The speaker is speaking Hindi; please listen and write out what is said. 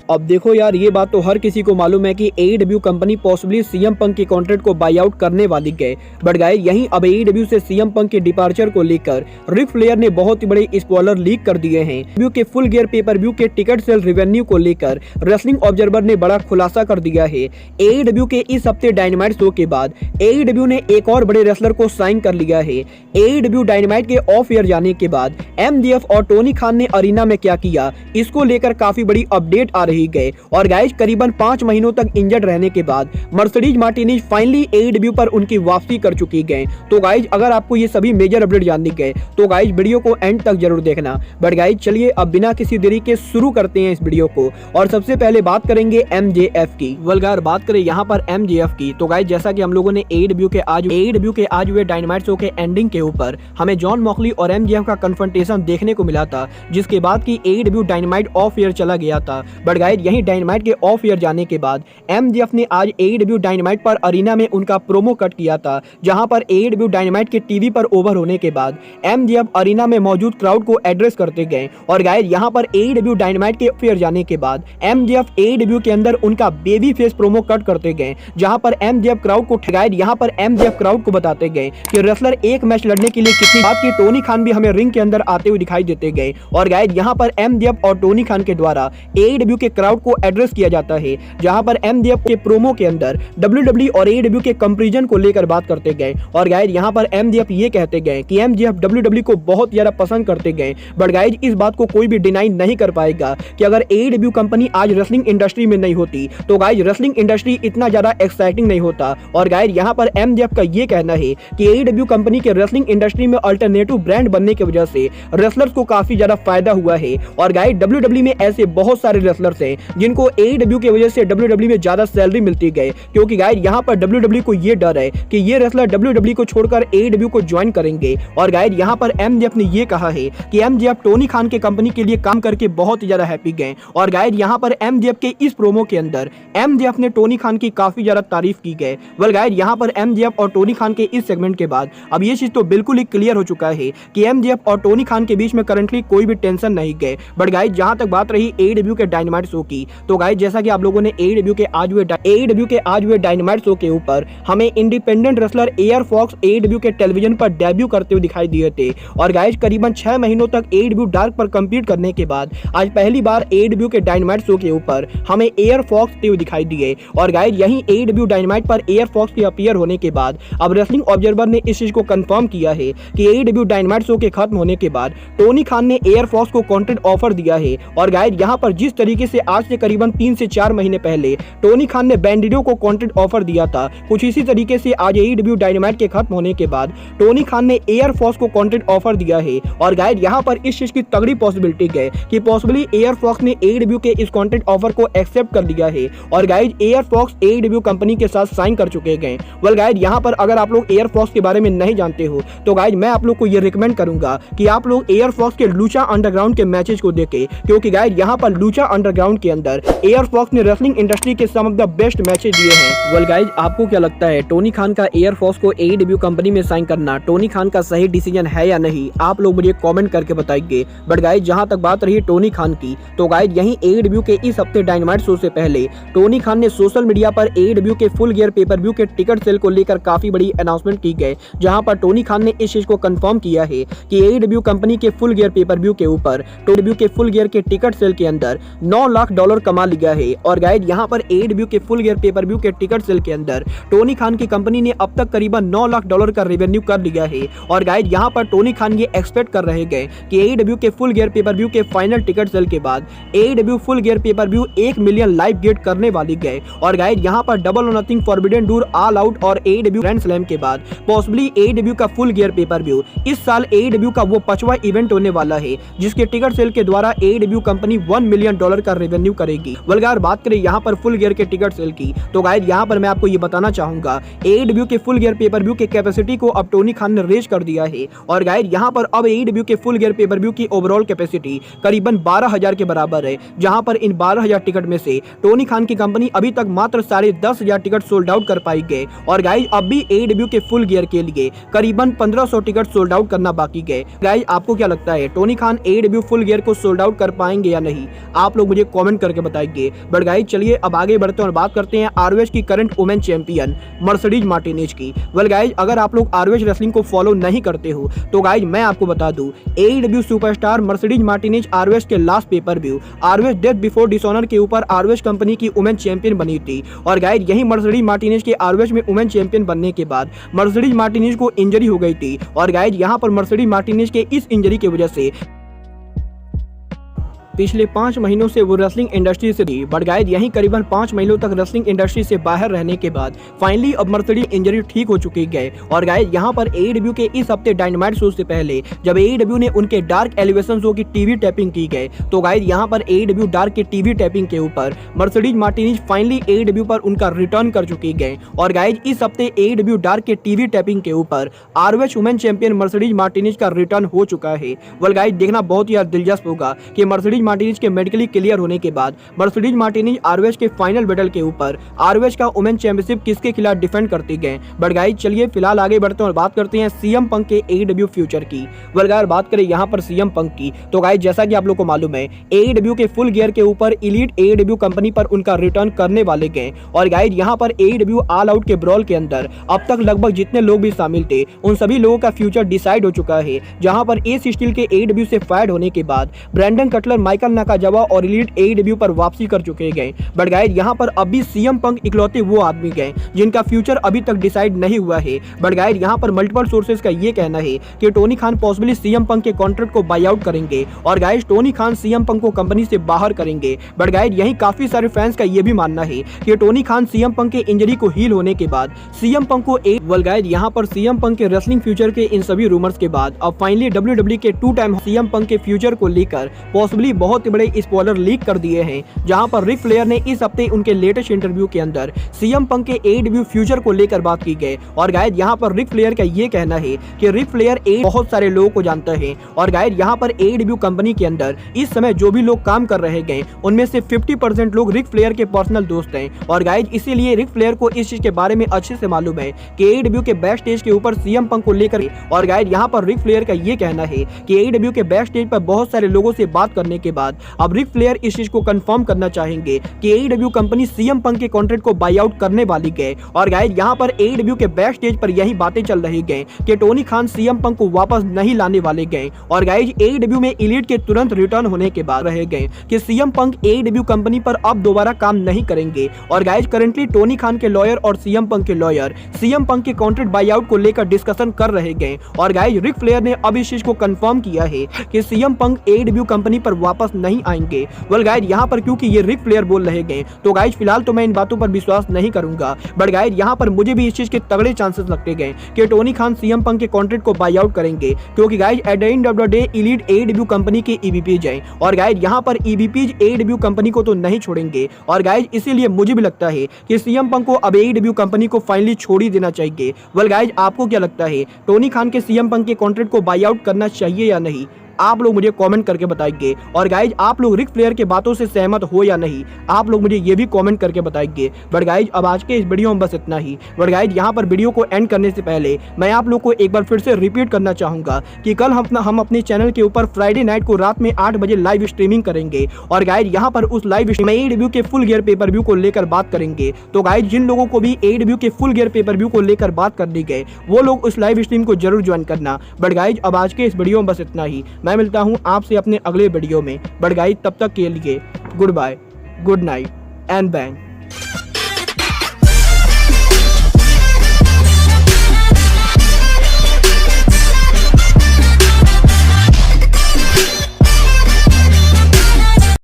अब देखो यार, ये बात तो हर किसी को मालूम है कि AEW company possibly CM Punk के कॉन्ट्रैक्ट को बाई आउट करने वाली है। बट गाइस, यहीं अब AEW से सीएम पंक के डिपार्चर को लेकर रिक फ्लेयर ने बहुत ही बड़े स्पॉइलर लीक कर दिए हैं। AEW के फुल गियर पेपर व्यू के टिकट सेल रेवेन्यू को लेकर रेसलिंग ऑब्जर्वर ने बड़ा खुलासा कर दिया है। AEW के इस हफ्ते डायनामाइट शो के बाद AEW ने एक और बड़े रेसलर को साइन कर लिया है। AEW डायनामाइट के ऑफ एयर जाने के बाद MJF और टोनी खान ने अरीना में क्या किया, इसको लेकर काफी बड़ी अपडेट आ रही है। और गाइस, करीबन 5 महीनों तक इंजर्ड रहने के बाद मर्सिडीज मार्टिनेज फाइनली AEW पर उनकी वापसी कर चुकी है। तो गाइस, अगर आपको ये सभी मेजर अपडेट जाननी है तो गाइस वीडियो को एंड तक जरूर देखना। बट गाइस, चलिए अब बिना किसी देरी के शुरू करते हैं इस वीडियो को। और सबसे पहले बात करेंगे MJF की। वल्गार बात करें यहाँ पर MJF की, तो गाइस जैसा कि हम लोगों ने AEW के आज हुए डायनामाइट शो के एंडिंग के ऊपर हमें जॉन मॉक्सली और MJF का कन्फ्रंटेशन देखने को मिला था, जिसके बाद की AEW डायनामाइट ऑफ एयर चला गया था। बट गाइस, यहीं डायनामाइट के ऑफ एयर जाने के बाद MJF ने आज AEW डायनामाइट पर अरीना में उनका प्रोमो कट किया था, जहां पर AEW डायनामाइट के टीवी पर ओवर होने के बाद MJF अरीना में मौजूद क्राउड को एड्रेस करते गए। और गाइस, यहां पर AEW डायनामाइट के ऑफ एयर जाने के बाद MJF AEW के अंदर उनका बेबी फेस प्रोमो कट करते गए, जहां पर MJF क्राउड को क्राउड को बताते गए कि रेसलर एक मैच लड़ने के लिए कितनी बात की टोनी खान भी हमें रिंग के अंदर आते हुए दिखाई देते गए। और गाइस, यहां पर MJF और टोनी खान के द्वारा AEW के क्राउड को एड्रेस किया जाता है, जहां पर MJF के प्रोमो के अंदर WWE और AEW के कंपैरिजन को लेकर बात करते गए। और गाइस, यहां पर MJF ये कहते गए कि MJF WWE को बहुत ज्यादा पसंद करते गए। बट गाइस, इस बात को कोई भी डिनाई नहीं कर पाएगा कि अगर AEW कंपनी आज रेसलिंग इंडस्ट्री में नहीं होती तो गाइस रेसलिंग इंडस्ट्री इतना ज्यादा एक्साइटिंग नहीं होता। और गाइस, यहां पर MJF का ये कहना है कि AEW कंपनी के रेसलिंग इंडस्ट्री में अल्टरनेटिव ब्रांड बनने की वजह से रेसलर्स को काफी ज्यादा फायदा हुआ है। और गाइस, WWE में ऐसे बहुत सारे रेसलर्स हैं जिनको AEW की वजह से WWE में ज्यादा सैलरी मिलती गई, क्योंकि गाइस यहां पर WWE को ये डर है कि ये रेसलर WWE को छोड़कर AEW को ज्वाइन करेंगे। और गाइस, यहां पर MJF ने ये कहा है कि MJF टोनी खान के कंपनी के लिए काम करके बहुत ही ज्यादा हैप्पी गए। और गाइस, यहां पर MJF के इस प्रोमो के अंदर MJF ने टोनी खान की काफी ज्यादा तारीफ की गई। वेल गाइस, यहां पर MJF और टोनी खान के इस सेगमेंट के बाद अब ये चीज तो बिल्कुल ही क्लियर हो चुका है कि MJF और टोनी खान के बीच में करंटली कोई भी टेंशन नहीं गए। बट गाइस, जहां तक बात रही AEW के डायनामाइट शो की, तो गाइस जैसा कि आप लोगों ने AEW के आज हुए डायनामाइट शो के ऊपर हमें independent wrestler air fox AEW के टेलीविजन पर डेब्यू करते हुए दिखाई दिए थे। और गाइस, करीबन 6 महीनों तक AEW डार्क पर कम्पीट करने के बाद आज पहली बार AEW के डायनामाइट शो के ऊपर हमें एयर फॉक्स दिखाई दिए। और गाइस, यहीं AEW डायनामाइट पर एयर फॉक्स के अपीयर होने के बाद अब रेसलिंग ऑब्जर्वर ने इस चीज को कंफर्म किया है कि AEW डायनामाइट शो के खत्म होने के बाद टोनी खान ने एयर फॉक्स को कॉन्ट्रैक्ट ऑफर दिया है। और गाइस, यहां पर जिस तरीके से आज से करीबन 3 से 4 महीने पहले टोनी खान ने बैंडिडो को कॉन्ट्रैक्ट ऑफर दिया था, कुछ इसी तरीके से आज AEW डायनामाइट के खत्म होने के बाद टोनी खान ने एयर फॉक्स को कॉन्ट्रैक्ट ऑफर दिया है। और गाइस, यहां पर इस चीज की तगड़ी पॉसिबिलिटी है कि पॉसिबली एयर फॉक्स ने AEW के इस कॉन्ट्रैक्ट ऑफर को एक्सेप्ट कर लिया है। और guys, air fox AEW company के साथ साइन कर चुके हैं। वेल गाइस, यहां पर अगर आप लोग एयर फॉक्स के बारे में नहीं जानते हो तो गाइस मैं आप लोग को ये रिकमेंड करूंगा कि आप लोग एयर फॉक्स के लूचा अंडरग्राउंड के मैचेस को देखें, क्योंकि गाइस यहां पर लूचा अंडरग्राउंड के अंदर एयर फॉक्स ने रेसलिंग इंडस्ट्री के सम ऑफ द बेस्ट मैचेस दिए हैं। वेल गाइस, आपको क्या लगता है टोनी खान का एयर फॉक्स को AEW कंपनी में साइन करना टोनी खान का सही डिसीजन है या नहीं? आप लोग मुझे कमेंट करके बताइए। बट गाइस, जहां तक बात रही टोनी खान की, तो गाइस यहीं AEW के इस हफ्ते डायनामाइट शो से पहले टोनी खान ने सोशल मीडिया पर AEW के फुल गियर पेपर व्यू के टिकट सेल को लेकर काफी बड़ी अनाउंसमेंट की गई, जहां पर टोनी खान ने इस चीज को कंफर्म किया है कि AEW कंपनी के फुल गियर पेपर व्यू के ऊपर AEW के फुल गियर के टिकट सेल के अंदर $9 लाख कमा लिया है। और गाइस, यहां पर AEW के फुल गियर पेपर व्यू के टिकट सेल के अंदर टोनी खान की कंपनी ने अब तक करीबन $9 लाख का रेवेन्यू कर लिया है। और गाइस, यहां पर टोनी खान ये एक्सपेक्ट कर रहे हैं कि AEW के फुल गियर पेपर व्यू के फाइनल टिकट सेल के बाद AEW full gear pay per view 1 million live gate करने वाली है। और गाइस, यहां पर डबल और nothing forbidden door all out और AEW ग्रैंड स्लैम के बाद पॉसिबली AEW का फुल गियर पेपर व्यू इस साल AEW का वो 5वां इवेंट होने वाला है, जिसके टिकट सेल के द्वारा AEW कंपनी $1 मिलियन का रेवेन्यू करेगी। वल्गार बात करें यहाँ पर फुल गियर के टिकट सेल की, तो गाइस यहाँ पर मैं आपको ये बताना चाहूंगा AEW के फुल गियर पेपर व्यू के कैपेसिटी को अब टोनी खान ने रेज कर दिया है। और गाइस, यहाँ पर अब AEW के फुल गियर पेपर व्यू की ओवरऑल कैपेसिटी करीबन 12,000 के बराबर है, जहां पर इन 12,000 टिकट में से टोनी खान की कंपनी अभी तक मात्र 10,500 टिकट सोल्ड आउट कर पाई गए। और गाइस, अब भी AEW के फुल गियर के लिए करीबन 1500 टिकट सोल्ड आउट करना बाकी है। गाइस, आपको क्या लगता है Tony Khan AEW full gear को सोल्ड आउट कर पाएंगे या नहीं? आप लोग मुझे कमेंट करके बताएंगे। बट गाइज चलिए अब आगे बढ़ते हैं और बात करते हैं आरओएच की current women champion Mercedes Martinez की। वेल गाइज अगर आप लोग आरओएच रेसलिंग को फॉलो नहीं करते हो तो गाइज मैं आपको बता दूं, AEW superstar Mercedes Martinez ROH के last paper view ROH death before dishonor के ऊपर आरओएच कंपनी की वुमेन चैंपियन बनी थी। और गाइज यही मर्सिडीज मार्टिनेज के आरओएच में वुमेन चैंपियन बनने के बाद मर्सिडीज मार्टिनेज को इंजरी हो गई थी। और गाइज यहां पर मर्सिडीज मार्टिनेज के इस इंजरी की वजह से पिछले 5 महीनों से वो रेसलिंग इंडस्ट्री से थी। बट गाइज यहीं करीबन 5 महीनों तक रेसलिंग इंडस्ट्री से बाहर रहने के बाद फाइनली अब मर्सिडीज इंजरी ठीक हो चुकी है। और गाइज यहां पर एईडब्ल्यू के इस हफ्ते डायनामाइट शो से पहले जब एईडब्ल्यू ने उनके डार्क एलिवेशन शो की टीवी टैपिंग की गई तो गाइज यहां पर एईडब्ल्यू डार्क के टीवी टैपिंग के ऊपर मर्सिडीज मार्टिनेज फाइनली एईडब्ल्यू पर उनका रिटर्न कर चुकी है। और गाइज इस हफ्ते एईडब्ल्यू डार्क के टीवी टैपिंग के ऊपर ROH women champion Mercedes Martinez का रिटर्न हो चुका है। वेल गाइज देखना बहुत ही दिलचस्प होगा कि मर्सिडीज मार्टिनेज के मेडिकली क्लियर होने के बाद मर्सिडीज मार्टिनेज आरओएच के फाइनल बैटल के ऊपर आरओएच का वुमेन चैंपियनशिप किसके खिलाफ डिफेंड करते गए। बट गाइस चलिए फिलहाल आगे बढ़ते हैं और बात करते हैं सीएम पंक के एईडब्ल्यू फ्यूचर की। वेल गाइस बात करें यहां पर सीएम पंक की तो गाइस जैसा कि आप लोग को मालूम है एईडब्ल्यू के फुल गियर के ऊपर एलीट एईडब्ल्यू कंपनी पर उनका रिटर्न करने वाले गए। और गाइस यहां पर एईडब्ल्यू ऑल आउट के ब्रॉल के अंदर अब तक लगभग जितने लोग भी शामिल थे उन सभी लोगों का फ्यूचर डिसाइड हो चुका है। जहां पर एस स्टील के एईडब्ल्यू से फायर्ड होने के बाद ब्रैंडन कटलर, माइकल नाकाजावा और एलीट एईडब्ल्यू पर वापसी कर चुके गए। बट गाइस यहां पर अभी सीएम पंक इकलौते वो आदमी गए जिनका फ्यूचर अभी तक डिसाइड नहीं हुआ है। बट गाइस यहां पर मल्टीपल सोर्सेज का ये कहना है कि Tony Khan possibly CM Punk के कॉन्ट्रैक्ट को बाई आउट करेंगे और guys Tony Khan CM Punk को कंपनी से बाहर करेंगे। बट गाइस यही काफी सारे फैंस का ये भी मानना है कि टोनी खान सीएम पंक के इंजरी को हील होने के बाद सीएम पंक को वेल गाइस यहां पर सीएम पंक के रेसलिंग फ्यूचर के इन सभी रूमर्स के बाद अब फाइनली डब्ल्यूडब्ल्यूई के 2 टाइम सीएम पंक के फ्यूचर को लेकर पॉसिबली बहुत बड़े स्पॉइलर लीक कर दिए हैं। जहां पर रिक फ्लेयर ने इस हफ्ते उनके लेटेस्ट इंटरव्यू के अंदर सीएम पंक के एईडब्ल्यू फ्यूचर को लेकर बात की गई। और गाइस यहां पर रिक फ्लेयर का ये कहना है कि रिक फ्लेयर बहुत सारे लोगों को जानता है। और गाइस यहां पर एईडब्ल्यू कंपनी के अंदर इस समय जो भी लोग काम कर रहे गए उनमें से 50% लोग रिक फ्लेयर के पर्सनल दोस्त हैं। और गाइस इसीलिए रिक फ्लेयर को इस चीज के बारे में अच्छे से मालूम है कि एईडब्ल्यू के बैक स्टेज के ऊपर सीएम पंक को लेकर। और गाइस यहां पर रिक फ्लेयर का ये कहना है कि एईडब्ल्यू के बैक स्टेज पर बहुत सारे लोगों से बात करने के बाद अब रिक फ्लेयर इस चीज को कंफर्म करना चाहेंगे कि एईडब्ल्यू कंपनी सीएम पंक के कॉन्ट्रैक्ट को बाई आउट करने वाली है। और गाइस यहां पर एईडब्ल्यू के बैक स्टेज पर यही बातें चल रही हैं कि टोनी खान सीएम पंक को वापस नहीं लाने वाले गए। और गाइस एईडब्ल्यू में एलीट के तुरंत रिटर्न होने के बाद रह गए कि सीएम पंक एईडब्ल्यू कंपनी पर अब दोबारा काम नहीं करेंगे। और गाइस करंटली टोनी खान के लॉयर और सीएम पंक के लॉयर सीएम पंक के कॉन्ट्रैक्ट बाई आउट को लेकर डिस्कशन कर रहे गए। और गाइस रिक फ्लेयर ने अब इस चीज को कंफर्म किया है कि सीएम पंक एईडब्ल्यू कंपनी पर वापस नहीं आएंगे। वेल गाइस यहां पर क्योंकि ये रिक फ्लेयर बोल रहे गए तो गाइस फिलहाल तो मैं इन बातों पर विश्वास नहीं करूंगा। बट गाइस यहां पर मुझे भी इस चीज के तगड़े चांसेस लगते गए कि टोनी खान सीएम पंक के कॉन्ट्रैक्ट को बाई आउट करेंगे। क्योंकि guys at the end of the day elite AEW company के ईवीपी जाए। और गाइस यहां पर ईवीपी एईडब्ल्यू कंपनी को तो नहीं छोड़ेंगे। और गाइस इसीलिए मुझे भी लगता है कि सीएम पंक को अब एईडब्ल्यू कंपनी को फाइनली छोड़ ही देना चाहिए। वेल गाइस आपको क्या लगता है टोनी खान के सीएम पंक के कॉन्ट्रैक्ट को बाई आउट करना चाहिए या नहीं? आप लोग मुझे कमेंट करके बताइए। और गाइज आप लोग रिक फ्लेयर के बातों से सहमत हो या नहीं, आप लोग मुझे ये भी कमेंट करके बताइए। बट गाइज अब आज के इस वीडियो में बस इतना ही। बट गाइज यहाँ पर वीडियो को एंड करने से पहले मैं आप लोग को एक बार फिर से रिपीट करना चाहूंगा कि कल हम अपने चैनल के ऊपर फ्राइडे नाइट को रात में 8 बजे लाइव स्ट्रीमिंग करेंगे। और गाइज यहाँ पर उस लाइव स्ट्रीम में एईडब्ल्यू के फुल गियर पेपर व्यू को लेकर बात करेंगे। तो गाइज जिन लोगों को भी एईडब्ल्यू के फुल गियर पेपर व्यू को लेकर बात करनी गए वो लोग उस लाइव स्ट्रीम को जरूर ज्वाइन करना। बट गाइज अब आज के इस वीडियो में बस इतना ही। मैं मिलता हूँ आपसे अपने अगले वीडियो में। बट गाइज तब तक के लिए good bye, good night and bang.